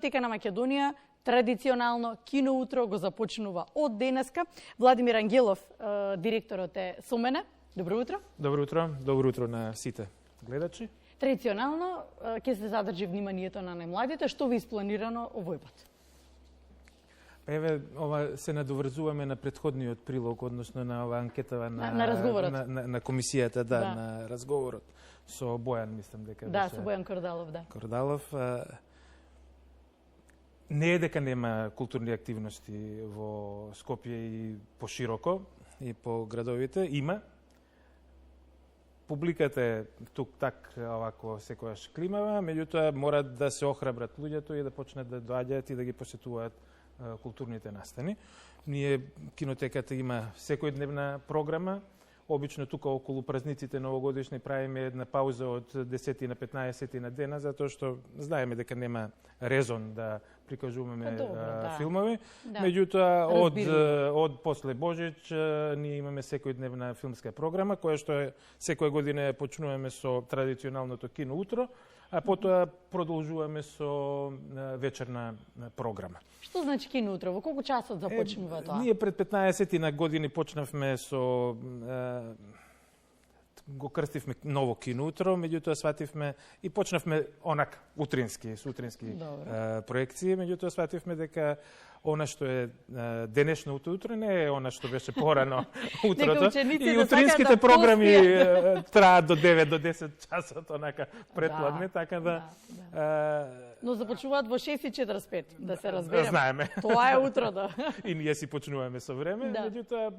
Тека на Македонија традиционално кино утро го започнува од денеска. Владимир Ангелов, директорот е со мене. Добро утро. Добро утро. Добро утро на сите гледачи. Традиционално ќе се задржи вниманието на најмладите. Што ви испланирано овој пат? Еве, ова се надоврзуваме на претходниот прилог, односно на ова анкетава на разговорот. На комисијата, да, на разговорот со Бојан, мислам дека да, со Бојан Кордалов, да. Кордалов. Не е дека нема културни активности во Скопје и пошироко и по градовите, има. Публиката е тук-так овако секојаш климава, меѓутоа мора да се охрабрат луѓето и да почнат да доаѓаат и да ги посетуваат културните настани. Ние, кинотеката има секојдневна програма. Обично тука околу празниците новогодишни правиме една пауза од 10 на 15 на дена, затоа што знаеме дека нема резон да прикажуваме филмови. Да. Меѓутоа, од после Божич ние имаме секојдневна филмска програма, која што секоја година почнуваме со традиционалното кино утро, а потоа продолжуваме со вечерна програма. Што значи кино утро? Во колку часот започнува тоа? Ние пред 15 на години почнавме со го крстивме ново кино утро, меѓутоа свативме и почнавме онака утрински проекции, меѓутоа свативме дека она што е денешното утро не е она што беше порано утрото. И утринските програми траат до 9 до 10 часот онака предпладне, така да. Но започнуваат во 6:45, да се разбереме. Знаеме. Тоа е утрото. И ние си почнуваме со време, меѓутоа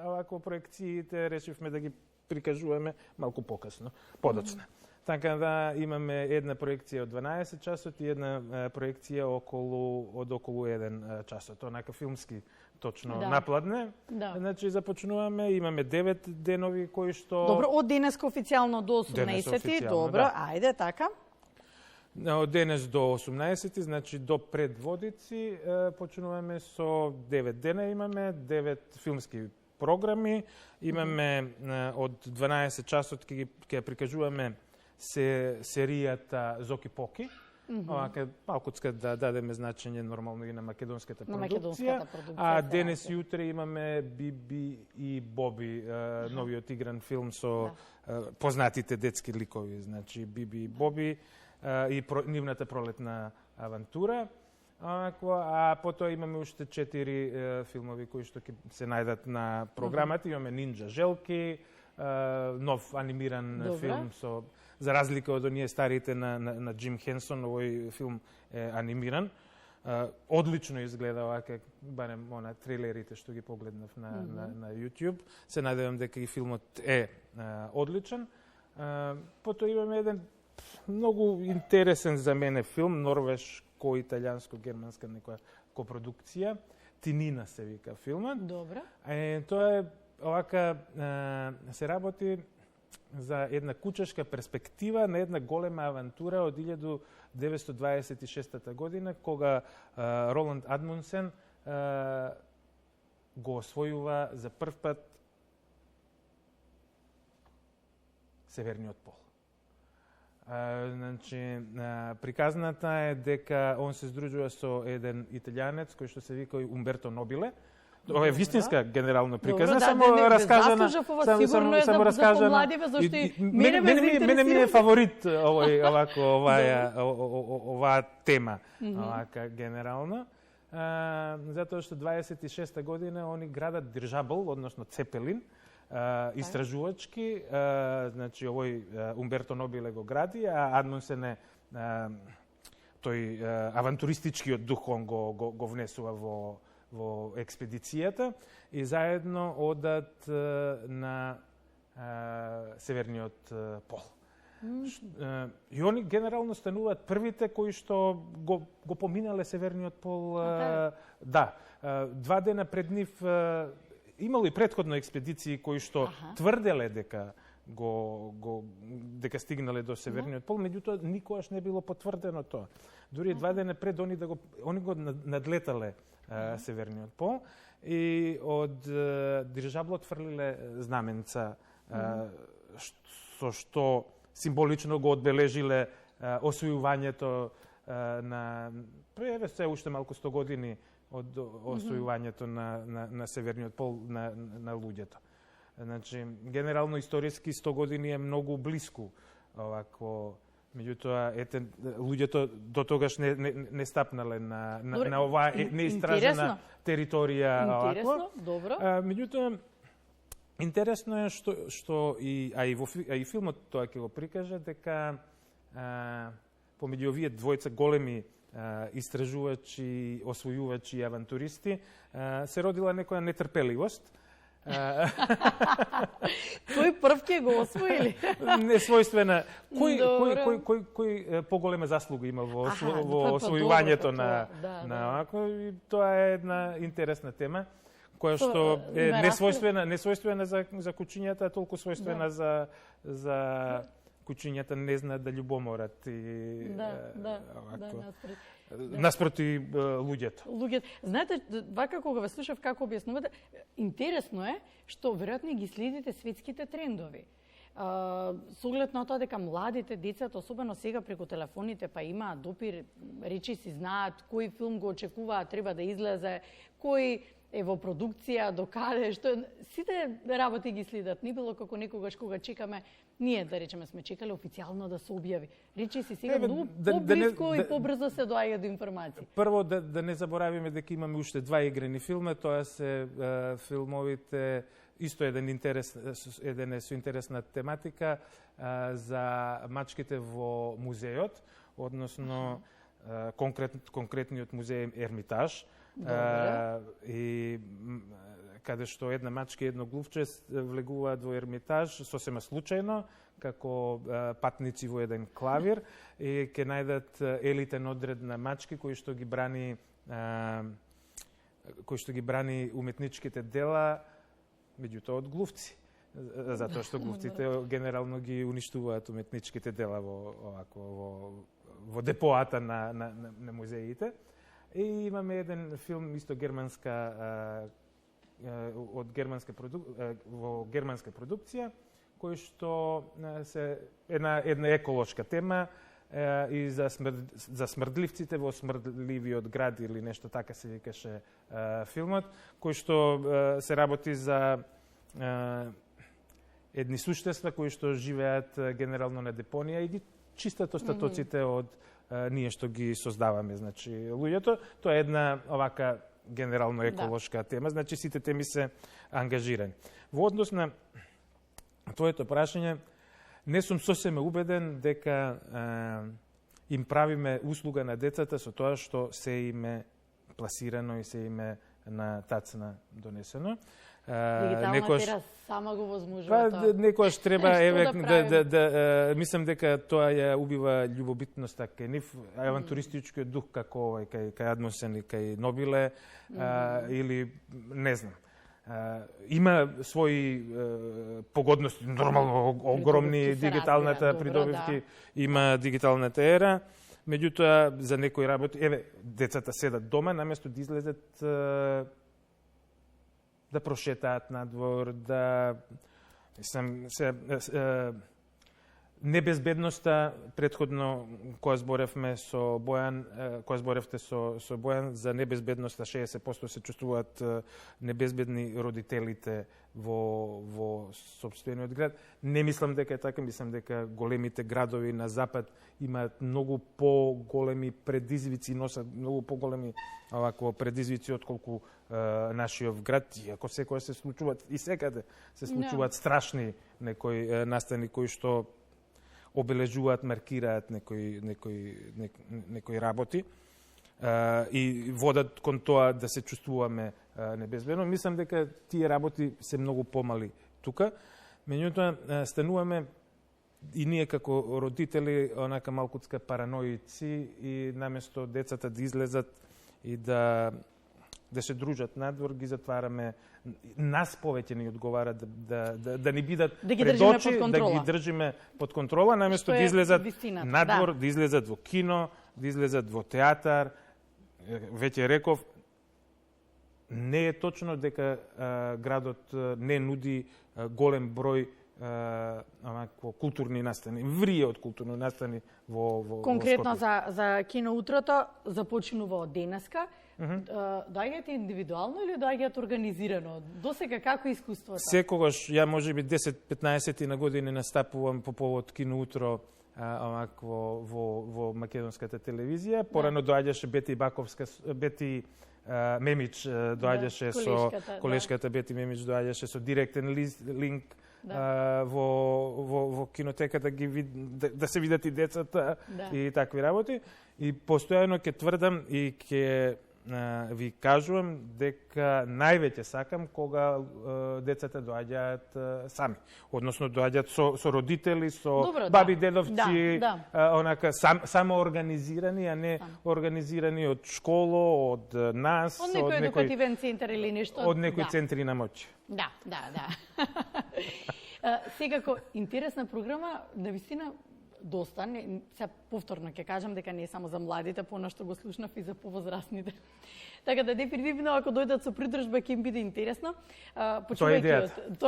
овако проекциите решивме да ги прикажуваме малку покасно, подоцна. Така да имаме една проекција од 12 часот и една проекција од околу 1 часот. Онака филмски точно напладне. Да. Значи започнуваме, имаме 9 денови кои што... Добро, од денеска официјално до 18. Добро, ајде, така. Од денес до 18, значи до предводици, почнуваме со 9 дена имаме, 9 филмски програми, имаме од 12 часот ќе прикажуваме серијата Зоки Поки. Овака малкуцка да дадеме значење нормално и на македонската продукција. А денес и утре имаме Биби и Боби, новиот игран филм со познатите детски ликови, значи Биби и Боби и нивната пролетна авантура. А потоа имаме уште 4 филмови кои што ќе се најдат на програмата. Имаме Нинџа Желки, нов анимиран филм со, за разлика од оние старите на Джим Хенсон, овој филм е анимиран. Одлично изгледа овака, барем трейлерите што ги погледнав на YouTube. Се надевам дека и филмот е одличен. Потоа имаме еден многу интересен за мене филм, норвешко-италијанско-германска некоја копродукција. Тинина се вика филмот. Добро. Тоа е овака, се работи за една кучешка перспектива на една голема авантура од 1926 година, кога Роланд Адмунсен го освојува за прв пат Северниот пол. Значи, приказната е дека он се здружува со еден италијанец кој што се вика Умберто Нобиле. Ова е вистинска генерална приказна, само раскажана. Само раскажана. Мене ми е фаворит оваа тема, овака генерална. Затоа што 26 година они градат дирижабл, односно цепелин, истражувачки, значи овој Умберто Нобиле го гради, а Адмунсен е тој авантуристичкиот дух, он го внесува во експедицијата и заедно одат на Северниот пол. И они генерално стануваат првите кои што го поминале Северниот пол. Да, 2 дена пред нив имало и претходно експедиции кои што тврделе дека дека стигнале до Северниот пол, меѓутоа никогаш не било потврдено тоа. Дури 2 дена пред они го надлетале Северниот пол и од дирижаблот фрлиле знаменца со што символично го одбележиле освојувањето се уште малку 100 години од освојувањето на северниот пол на луѓето. Значи, генерално историски 100 години е многу блиску овако. Меѓутоа, луѓето до тогаш не стапнале на оваа неистражена територија. Интересно, добро. Меѓутоа, интересно е што и филмот тоа ќе го прикаже, дека помеѓу овие двојца големи истражувачи, освојувачи и авантуристи се родила некоја нетрпеливост. Кој прв ќе го освоили? Несвојствена. Кој поголема заслуга има во освојувањето на овако? Тоа е една интересна тема, која што е несвојствена за кучињата, толку својствена за кучињата не знаат да љубоморат и наспроти луѓето. Знаете, вака кога ве слушав како објаснувате, интересно е што веројатно ги следите светските трендови. Со оглед на тоа дека младите, децата, особено сега преку телефоните, па имаат допир, речи си знаат кој филм го очекуваат, треба да излезе, кој е во продукција, до каде, што сите работи ги следат. Не било како некогаш кога чекаме, ние да речеме сме чекале официјално да се објави. Речи си сега многу поблиско и побрзо се доаѓа до информации. Прво да не заборавиме дека имаме уште 2 играни филма, тоа се филмовите исто еден со интересна тематика за мачките во музеот, односно конкретниот музеј Ермитаж. И каде што една мачка и едно глувче влегуваат во Ермитаж сосема случајно, како патници во еден клавир, и ќе најдат елитен одред на мачки кои што ги брани уметничките дела, меѓутоа од глувци. Затоа што глувците генерално ги уништуваат уметничките дела во депоата на музеите. И имаме еден филм исто во германска продукција, кој што се една еколошка тема и за смрдливците во смрдливиот град или нешто така се викаше филмот, кој што се работи за едни суштества кои што живеат генерално на депонија и ги чистат остатоците од ние што ги создаваме, значи луѓето. Тоа е една овака генерално еколошка тема, значи сите теми се ангажирани. Во однос на твоето прашање, не сум сосема убеден дека им правиме услуга на децата со тоа што се име пласирано и се име на тацна донесено. Дигиталната ера сама го возможува тоа. Некојаш треба мислам дека тоа ја убива љубовитноста кај нив, авантуристичкиот дух како кај Адмунсен и кај Нобиле или не знам. Има своји погодности, нормално огромни дигиталната придобивки, има дигиталната ера, меѓутоа за некои работи, децата седат дома наместо да излезат да прошетаат надвор, небезбедноста претходно која зборевме со Бојан, која зборевте со Бојан за небезбедноста, 60% се чувствуваат небезбедни родителите во сопствениот град. Не мислам дека е така, мислам дека големите градови на запад имаат многу поголеми предизвици, носат многу поголеми предизвици отколку нашиот град, иако секоја се случуваат и секаде се случуваат страшни некои настани кои што обележуваат, маркираат некои работи и водат кон тоа да се чувствуваме небезбедно. Мислам дека тие работи се многу помали тука. Меѓутоа стануваме и ние како родители онака малкуцка параноици и наместо децата да излезат и да се дружат надвор, ги затвараме. Нас повеќе ни одговара да ни бидат пред очи, да ги држиме под контрола, наместо да излезат надвор, да излезат во кино, да излезат во театар. Веќе реков, не е точно дека градот не нуди голем број онакво културни настани, врие од културни настани во Конкретно Скопје. за кино утрото започнува од денеска. Доаѓаат индивидуално или доаѓаат организирано? Досега како искуството? Секогаш, ја можеби 10-15 на години настапувам по повод кино утро овакво во македонската телевизија. Порано доаѓаше Бети Мемич доаѓаше со колешката Бети Мемич доаѓаше со директен линк во кинотеката да се видат и децата и такви работи. И постојано ќе тврдам и ќе ви кажувам дека највеќе сакам кога децата доаѓаат сами. Односно доаѓаат со родители, со баби, дедовци, онака самоорганизирани, а не организирани од школо, од нас, од некој едукативен центар или нешто. Од некој центри на моќ. Да. Секако интересна програма, навистина доста, се повторно ќе кажам дека не е само за младите, понашто го слушнав и за повозрастните. Така да дефинитивно ако дојдат со придружба ќе им биде интересно. Тоа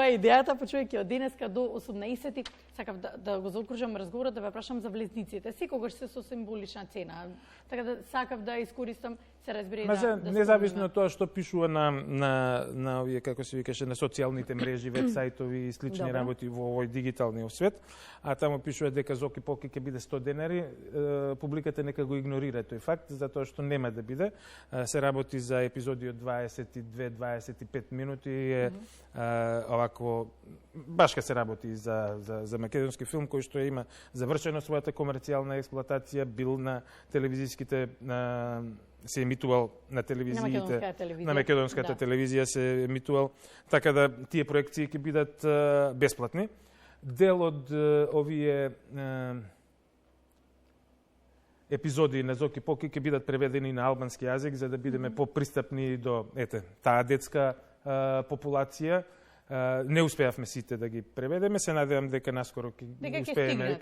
е идејата, почувајќи од денеска до 18 сакав да го заокружам разговорот, да ве прашам за влезниците. Секогаш се со символична цена. Така да сакав да искористам, се разбере да независно од тоа што пишува на овие, како се викаше, на социјалните мрежи, вебсајтови и слични работи во овој дигиталниот свет, а таму пишува дека Зоки Поки ќе биде 100 денари, публиката нека го игнорира тој факт, затоа што нема да биде. Се работи за епизоди од 22-25 минути, овакво башка се работи за македонски филм кој што има завршено својата комерцијална експлоатација, бил на телевизиските се емитувал на телевизиите, на македонската телевизија се емитувал, така да тие проекции ќе бидат бесплатни. Дел од овие епизоди на Зоки Поки ќе бидат преведени на албански јазик за да бидеме попристапни до таа детска популација. Не успеавме сите да ги преведеме, се надевам дека наскоро ќе успееме.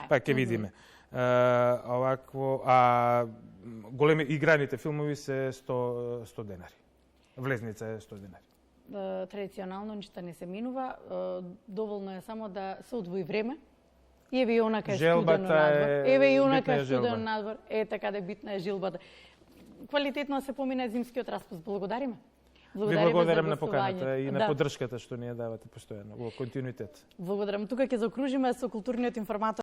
Па ќе видиме. Овакво, големи играните филмови се 100 денари. Влезница е 100 денари. Традиционално ништо не се минува, доволно е само да се одвои време. Еве и онака е студено надвор. Така да битна е жилбата. Квалитетно се помина зимскиот распуст. Благодариме. Ви благодарам на поканата и на поддршката што ни ја давате постојано во континуитет. Благодарам. Тука ќе заокружиме со културниот информатор